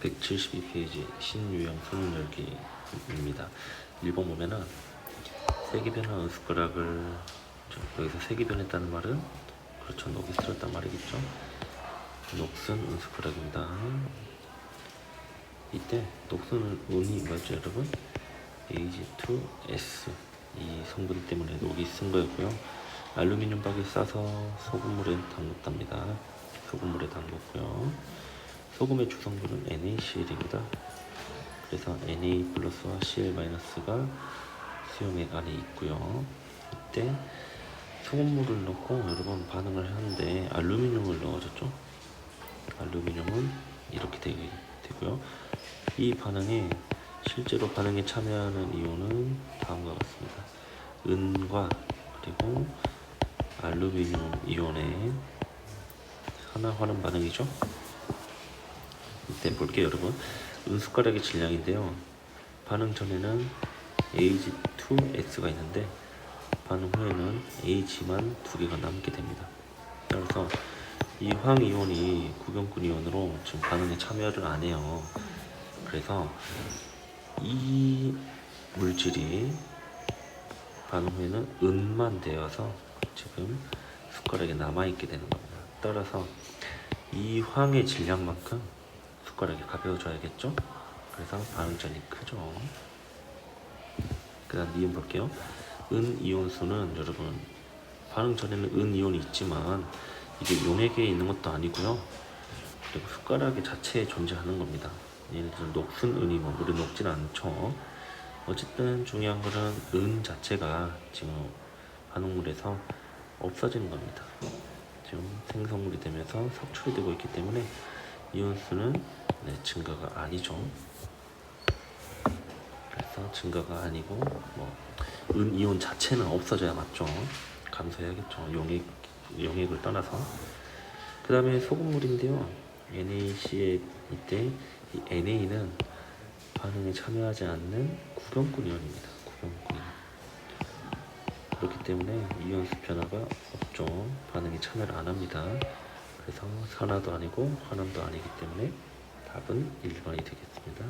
172페이지 신유형 소문 열기입니다. 1번 보면은 색이 변한 은숟가락을 여기서 색이 변했다는 말은 그렇죠, 녹이 쓸었단 말이겠죠. 녹슨 은숟가락입니다. 이때 녹슨 은이 뭐였죠 여러분? Ag2S 이 성분 때문에 녹이 쓴 거였고요. 알루미늄 박에 싸서 소금물에 담궜답니다. 소금물에 담궜고요. 소금의 주성분은 NaCl입니다. 그래서 Na 플러스와 Cl 마이너스가 수용액 안에 있고요. 이때 소금물을 넣고 여러분 반응을 하는데 알루미늄을 넣어줬죠. 알루미늄은 이렇게 되고요. 이 반응에 실제로 반응에 참여하는 이온은 다음과 같습니다. 은과 그리고 알루미늄 이온의 산화환원 반응이죠. 이때 볼게요 여러분. 은숟가락의 질량인데요. 반응 전에는 Ag2S가 있는데 반응 후에는 Ag만 두 개가 남게 됩니다. 그래서 이 황이온이 구경꾼 이온으로 지금 반응에 참여를 안 해요. 그래서 이 물질이 반응 후에는 은만 되어서 지금 숟가락에 남아있게 되는 겁니다. 따라서 이 황의 질량만큼 숟가락이 가벼워져야겠죠? 그래서 반응전이 크죠. 그 다음 니은 볼게요. 은 이온수는 여러분 반응 전에는 은 이온이 있지만 이게 용액에 있는 것도 아니고요. 그리고 숟가락의 자체에 존재하는 겁니다. 예를 들어 녹슨 은이 뭐 물에 녹지는 않죠. 어쨌든 중요한 거는 은 자체가 지금 반응물에서 없어지는 겁니다. 지금 생성물이 되면서 석출이 되고 있기 때문에 이온수는 증가가 아니죠. 그래서 증가가 아니고 뭐 은 이온 자체는 없어져야 맞죠. 감소해야겠죠. 용액을 떠나서. 그 다음에 소금물인데요. NaCl 이때 이 NA는 반응에 참여하지 않는 구경꾼 이온입니다. 구경꾼 이온. 그렇기 때문에 이온수 변화가 없죠. 반응에 참여를 안 합니다. 그래서 산화도 아니고 환원도 아니기 때문에 답은 1번이 되겠습니다.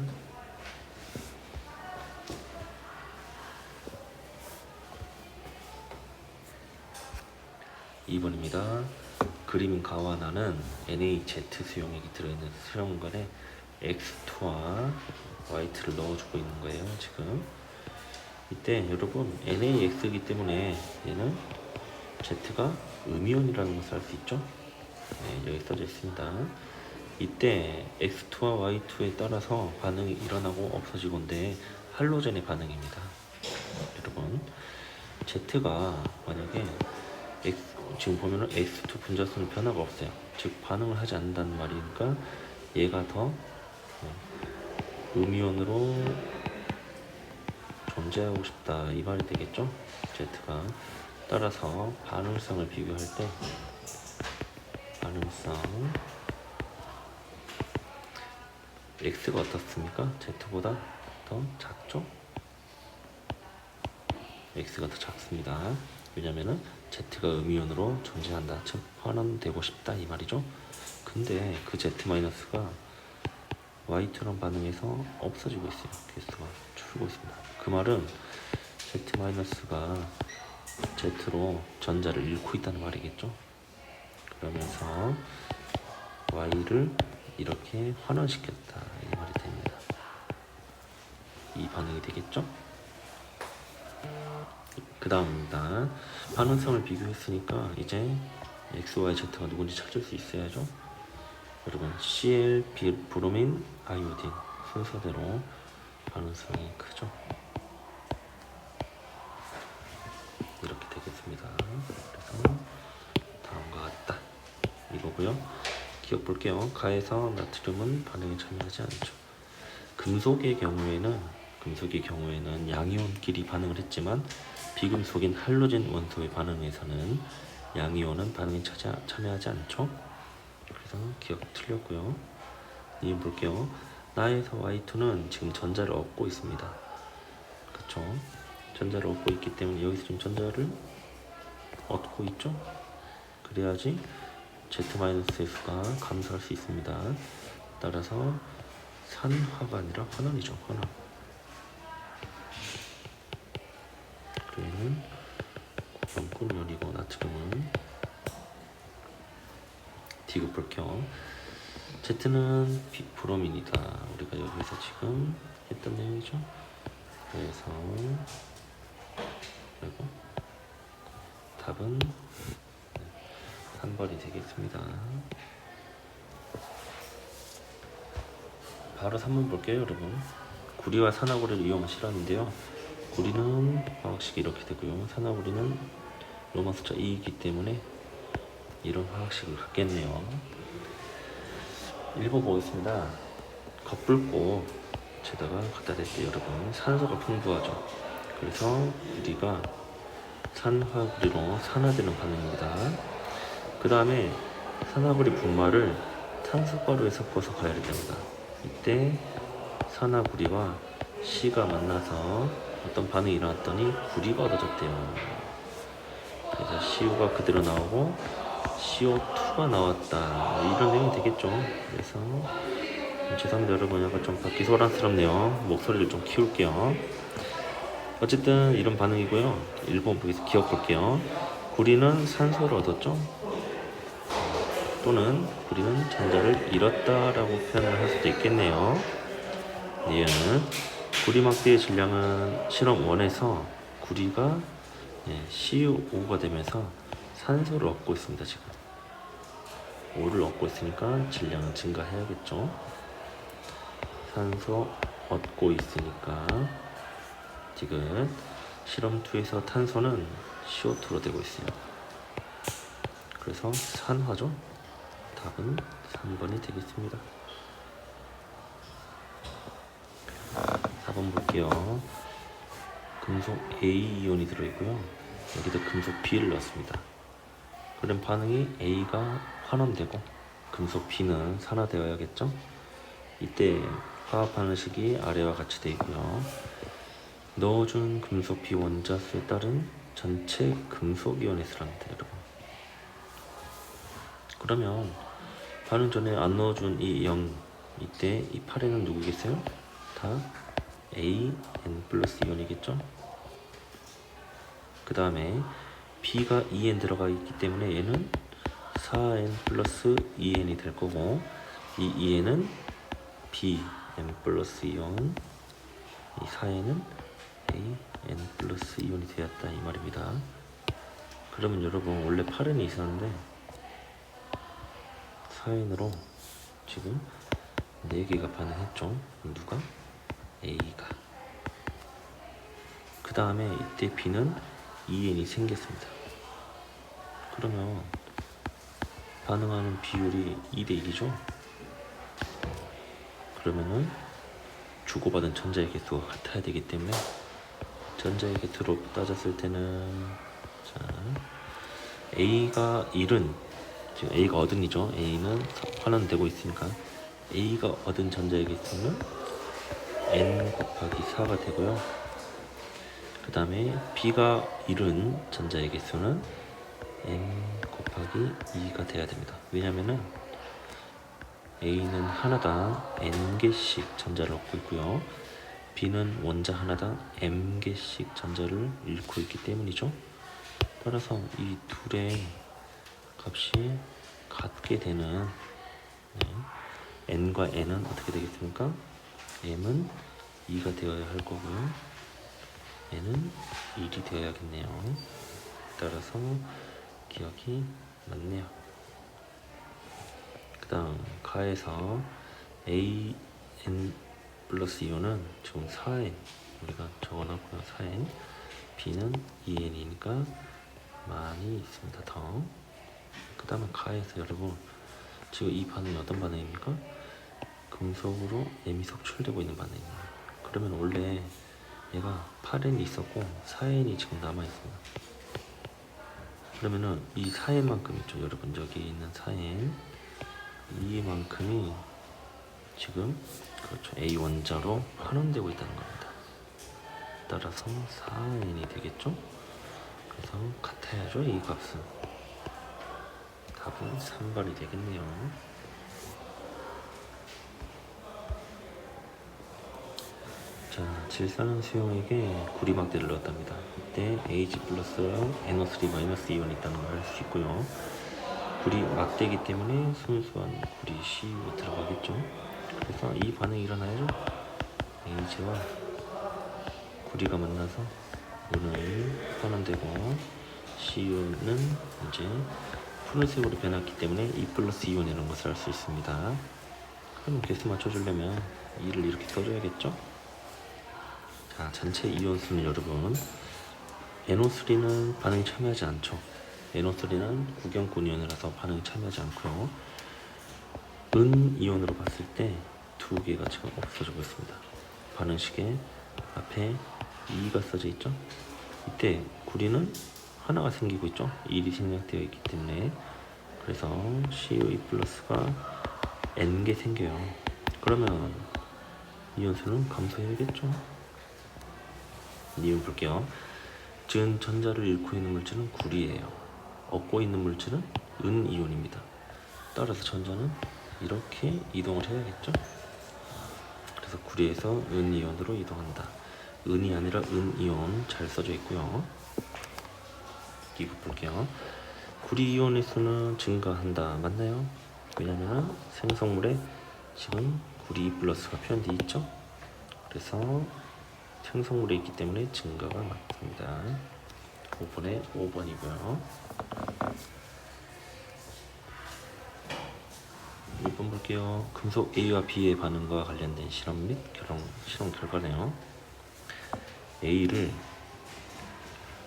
2번입니다. 그림 가와나는 NaZ 수용액이 들어있는 수용관에 X2와 Y2를 넣어주고 있는 거예요. 지금 이때 여러분 NaX이기 때문에 얘는 Z가 음이온이라는 것을 알 수 있죠. 네, 여기 써져 있습니다. 이때 X2와 Y2에 따라서 반응이 일어나고 없어지고인데 할로젠의 반응입니다. 여러분 Z가 만약에 지금 보면은 X2 분자수는 변화가 없어요. 즉 반응을 하지 않는다는 말이니까 얘가 더 음이온으로 존재하고 싶다 이 말이 되겠죠. Z가 따라서 반응성을 비교할 때 반응성 X가 어떻습니까? Z보다 더 작죠? X가 더 작습니다. 왜냐면은 Z가 음이온으로 존재한다. 즉 환원되고 싶다 이 말이죠. 근데 그 Z-가 Y2랑 반응해서 없어지고 있어요. 개수가 줄고 있습니다. 그 말은 Z-가 Z로 전자를 잃고 있다는 말이겠죠. 그러면서 Y를 이렇게 환원시켰다 이 말이 됩니다. 이 반응이 되겠죠. 그 다음입니다. 반응성을 비교했으니까 이제 X, Y, Z가 누군지 찾을 수 있어야죠. 여러분 Cl, 브로민, 아이오딘 순서대로 반응성이 크죠. 이렇게 되겠습니다. 그래서 다음과 같다 이거고요. 기억 볼게요. 가에서 나트륨은 반응에 참여하지 않죠. 금속의 경우에는 양이온끼리 반응을 했지만 비금속인 할로젠 원소의 반응에서는 양이온은 반응에 참여하지 않죠. 그래서 기억 틀렸고요. 이해 볼게요. 나에서 Y2는 지금 전자를 얻고 있습니다. 그쵸? 전자를 얻고 있기 때문에 여기서 지금 전자를 얻고 있죠. 그래야지 Z-의 수가 감소할 수 있습니다. 따라서 산화가 아니라 환원이죠. 환원. 그리고 꿀연이고 나트륨은 디귿불경. Z는 비브로민이다. 우리가 여기서 지금 했던 내용이죠. 그래서 그리고 답은 3번이 되겠습니다. 바로 3번 볼게요, 여러분. 구리와 산화구리를 이용하시라는데요. 구리는 화학식이 이렇게 되고요. 산화구리는 로마 숫자 2이기 때문에 이런 화학식을 갖겠네요. 1번 보겠습니다. 겉불꽃에다가 갖다 댈 때 여러분 산소가 풍부하죠. 그래서 구리가 산화구리로 산화되는 반응입니다. 그 다음에 산화구리 분말을 탄소가루에 섞어서 가열이 됩니다. 이때 산화구리와 C가 만나서 어떤 반응이 일어났더니 구리가 얻어졌대요. 그래서 CO가 그대로 나오고 CO2가 나왔다. 이런 내용이 되겠죠. 그래서 죄송합니다 여러분, 약간 좀 받기 소란스럽네요. 목소리를 좀 키울게요. 어쨌든 이런 반응이고요. 1번 보기에서 기억 볼게요. 구리는 산소를 얻었죠. 또는 구리는 전자를 잃었다라고 표현을 할 수도 있겠네요. 얘는 구리막대의 질량은 실험 1에서 구리가 CU5가 되면서 산소를 얻고 있습니다. 지금 5를 얻고 있으니까 질량은 증가해야겠죠. 산소 얻고 있으니까 지금 실험 2에서 탄소는 CO2로 되고 있어요. 그래서 산화죠. 답은 3번이 되겠습니다. 4번 볼게요. 금속 A이온이 들어있고요. 여기다 금속 B를 넣었습니다. 그럼 반응이 A가 환원되고 금속 B는 산화되어야겠죠. 이때 화합하는 식이 아래와 같이 되어 있고요. 넣어준 금속 B 원자수에 따른 전체 금속 이온의 수랍니다, 여러분. 그러면 반응 전에 안 넣어준 이 0, 이때 이 8에는 누구겠어요? 다 A, N 플러스 이온이겠죠? 그 다음에 B가 2N 들어가 있기 때문에 얘는 4N 플러스 2N이 될 거고, 이 2N은 B, N 플러스 이온, 이 4N은 A, N 플러스 이온이 되었다, 이 말입니다. 그러면 여러분 원래 8N이 있었는데 4N으로 지금 4개가 반응했죠. 누가? A가. 그 다음에 이때 B는 2N이 생겼습니다. 그러면 반응하는 비율이 2대 1이죠. 그러면은 주고받은 전자의 개수가 같아야 되기 때문에 전자의 개수로 따졌을 때는 자 A가 1은 지금 A가 얻은 이죠. A는 환원되고 있으니까 A가 얻은 전자의 개수는 N 곱하기 4가 되고요. 그 다음에 B가 잃은 전자의 개수는 N 곱하기 2가 돼야 됩니다. 왜냐면은 A는 하나당 N개씩 전자를 얻고 있고요. B는 원자 하나당 M개씩 전자를 잃고 있기 때문이죠. 따라서 이 둘의 값이 같게 되는 N과 N은 어떻게 되겠습니까? M은 2가 되어야 할 거고요. N은 1이 되어야겠네요. 따라서 기억이 맞네요. 그 다음 가에서 A, N 플러스 이온은 지금 4N 우리가 적어놨고요. 4N B는 2N이니까 많이 있습니다. 더. 그 다음에 가에서 여러분 지금 이 반응이 어떤 반응입니까? 금속으로 M이 섭출되고 있는 반응이에요. 그러면 원래 얘가 8N이 있었고 4N이 지금 남아있습니다. 그러면은 이 4N만큼 있죠. 여러분 여기 있는 4N 이만큼이 지금 그렇죠. A 원자로 환원되고 있다는 겁니다. 따라서 4N이 되겠죠. 그래서 같아야죠. 이 값은. 답은 3번이 되겠네요. 질산은 수용액에 구리막대를 넣었답니다. 이때 Ag 플러스랑 NO3 마이너스 이온이 있다는 걸 알 수 있고요. 구리 막대이기 때문에 순수한 구리 Cu가 들어가겠죠. 그래서 이 반응이 일어나야죠. Ag와 구리가 만나서 은은 환원되고 Cu는 이제 푸른색으로 변했기 때문에 E 플러스 이온이라는 것을 알 수 있습니다. 그럼 개수 맞춰주려면 2를 이렇게 써줘야겠죠. 자, 전체 이온수는 여러분 NO3는 반응에 참여하지 않죠. NO3는 구경꾼 이온이라서 반응에 참여하지 않고요. 은 이온으로 봤을 때 두 개가 지금 없어지고 있습니다. 반응식에 앞에 2가 써져 있죠. 이때 구리는 하나가 생기고 있죠. 1이 생략되어 있기 때문에. 그래서 CuE 플러스가 N개 생겨요. 그러면 이온수는 감소해야겠죠. 이온 볼게요. 즉 전자를 잃고 있는 물질은 구리예요. 얻고 있는 물질은 은 이온입니다. 따라서 전자는 이렇게 이동을 해야겠죠. 그래서 구리에서 은 이온으로 이동한다. 은이 아니라 은 이온 잘 써져 있고요. 이거 볼게요. 구리 이온의 수는 증가한다. 맞나요? 왜냐면 생성물에 지금 구리 플러스가 표현되어 있죠. 그래서 생성물에 있기 때문에 증가가 맞습니다. 5번에 5번이고요. 1번 볼게요. 금속 A와 B의 반응과 관련된 실험 및 실험 결과네요. A를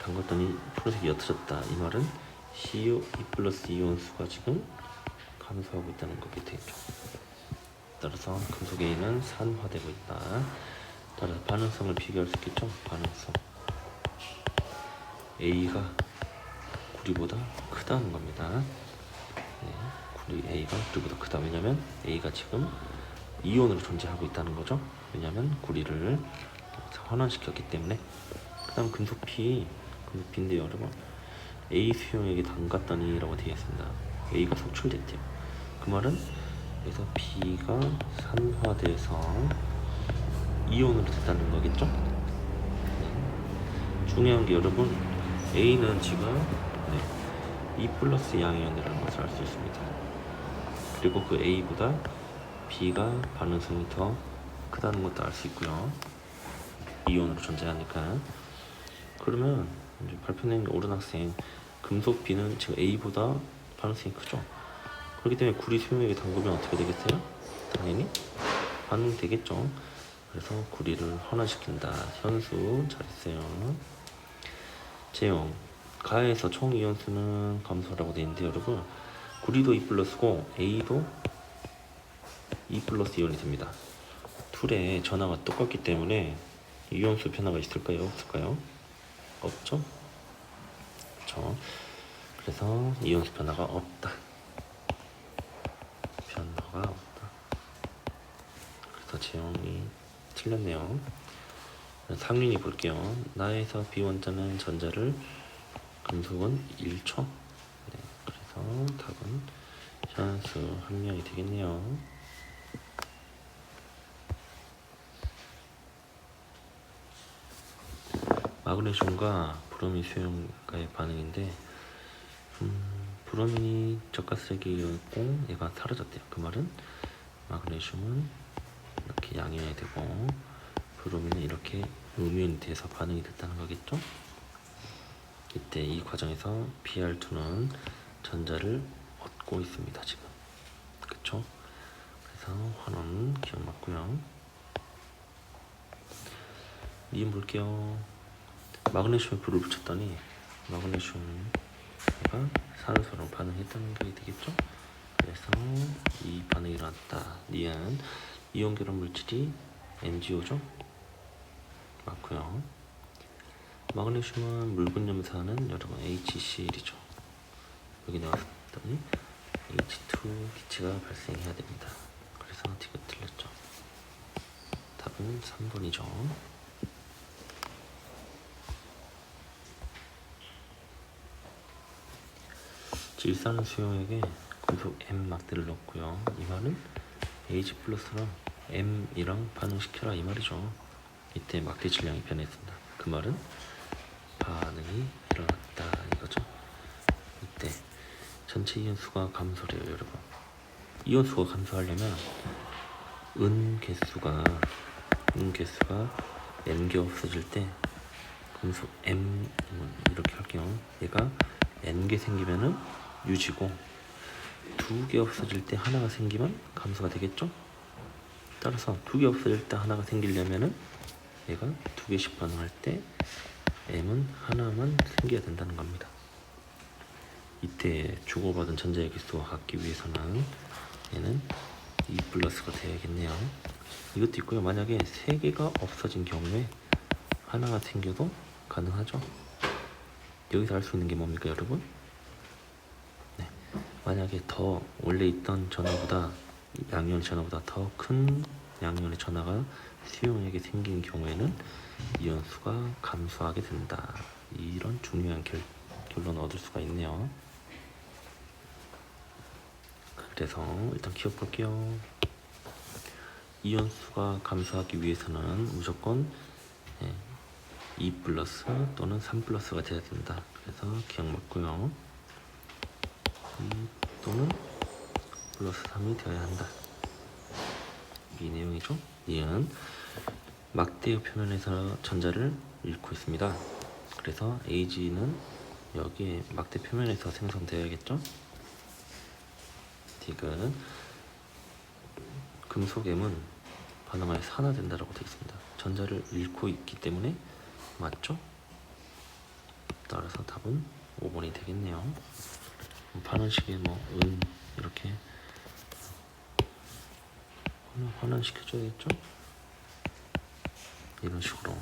담갔더니 푸른색이 옅어졌다. 이 말은 CuE 플러스 이온수가 지금 감소하고 있다는 거게 되죠. 따라서 금속 A는 산화되고 있다. 따라서 반응성을 비교할 수 있겠죠. 반응성 A가 구리보다 크다는 겁니다. 네, 구리 A가 구리보다 크다. 왜냐면 A가 지금 이온으로 존재하고 있다는 거죠. 왜냐면 구리를 환원시켰기 때문에. 그 다음 금속 B인데요 여러분, A 수용액에 담갔더니 라고 되어 있습니다. A가 속출됐대요. 그 말은 여기서 B가 산화돼서 이온으로 됐다는 거겠죠. 네. 중요한 게 여러분, A는 지금 E 플러스 양이온이라는 것을 알 수 있습니다. 그리고 그 A보다 B가 반응성이 더 크다는 것도 알 수 있고요. 이온으로 존재하니까. 그러면 이제 발표된 게 옳은 학생, 금속 B는 지금 A보다 반응성이 크죠. 그렇기 때문에 구리 수용액에 담그면 어떻게 되겠어요? 당연히 반응되겠죠. 그래서 구리를 환원시킨다. 현수 잘했어요. 제형 가에서 총 이온수는 감소라고 되어 있는데 여러분, 구리도 E 플러스고 A도 E 플러스 이온이 됩니다. 둘의 전하가 똑같기 때문에 이온수 변화가 있을까요? 없을까요? 없죠? 그렇죠. 그래서 이온수 변화가 없다. 변화가 없다. 그래서 제형이 틀렸네요. 상륜이 볼게요. 나에서 비원자는 전자를, 금속은 1초. 네, 그래서 답은 현수 한 명이 되겠네요. 마그네슘과 브로민 수용과의 반응인데, 브로민이 저가스색이었고 얘가 사라졌대요. 그 말은 마그네슘은 이렇게 양이온이 되고 브로민은 이렇게 음이온이 돼서 반응이 됐다는 거겠죠. 이때 이 과정에서 Br2는 전자를 얻고 있습니다. 지금 그쵸? 그래서 환원 기억 맞고요. 님 볼게요. 마그네슘에 불을 붙였더니 마그네슘과 산소랑 반응했다는 게 되겠죠. 그래서 이 반응이 일어났다. 니은 이온 결합 물질이 MgO죠. 맞고요. 마그네슘은 묽은 염산은 여러분 HCl이죠. 여기 나왔더니 H2 기체가 발생해야 됩니다. 그래서 D가 틀렸죠. 답은 3번이죠. 질산 수용액에 금속 M 막대를 넣었고요. 이 말은 H 플러스랑 M이랑 반응시켜라 이 말이죠. 이때 막대 질량이 변했습니다. 그 말은 반응이 일어났다 이거죠. 이때 전체 이온수가 감소해요, 여러분. 이온수가 감소하려면 은 개수가 n개 없어질 때 금속 M 이렇게 할게요. 얘가 n개 생기면은 유지고 2개 없어질 때 하나가 생기면 감소가 되겠죠? 따라서 2개 없어질 때 하나가 생기려면은 얘가 2개씩 반응할 때 M은 하나만 생겨야 된다는 겁니다. 이때 주고받은 전자의 개수가 같기 위해서는 얘는 2 플러스가 되어야겠네요. 이것도 있고요. 만약에 3개가 없어진 경우에 하나가 생겨도 가능하죠. 여기서 알 수 있는 게 뭡니까, 여러분? 네. 만약에 더 원래 있던 전하보다 양이온 전하보다 더 큰 양이온의 전하가 수용액에 생긴 경우에는 이온수가 감소하게 된다. 이런 중요한 결론을 얻을 수가 있네요. 그래서 일단 기억 볼게요. 이온수가 감소하기 위해서는 무조건 2 플러스 또는 3 플러스가 돼야 된다. 그래서 기억 맞고요. 2 또는 플러스 3이 되어야 한다. 이 내용이죠. 니은 막대의 표면에서 전자를 잃고 있습니다. 그래서 AG는 여기에 막대 표면에서 생성되어야겠죠. 디귿 금속 M은 반응하여서 하나 된다라고 되어 있습니다. 전자를 잃고 있기 때문에 맞죠? 따라서 답은 5번이 되겠네요. 반응식에 은 이렇게 환원시켜줘야겠죠? 이런 식으로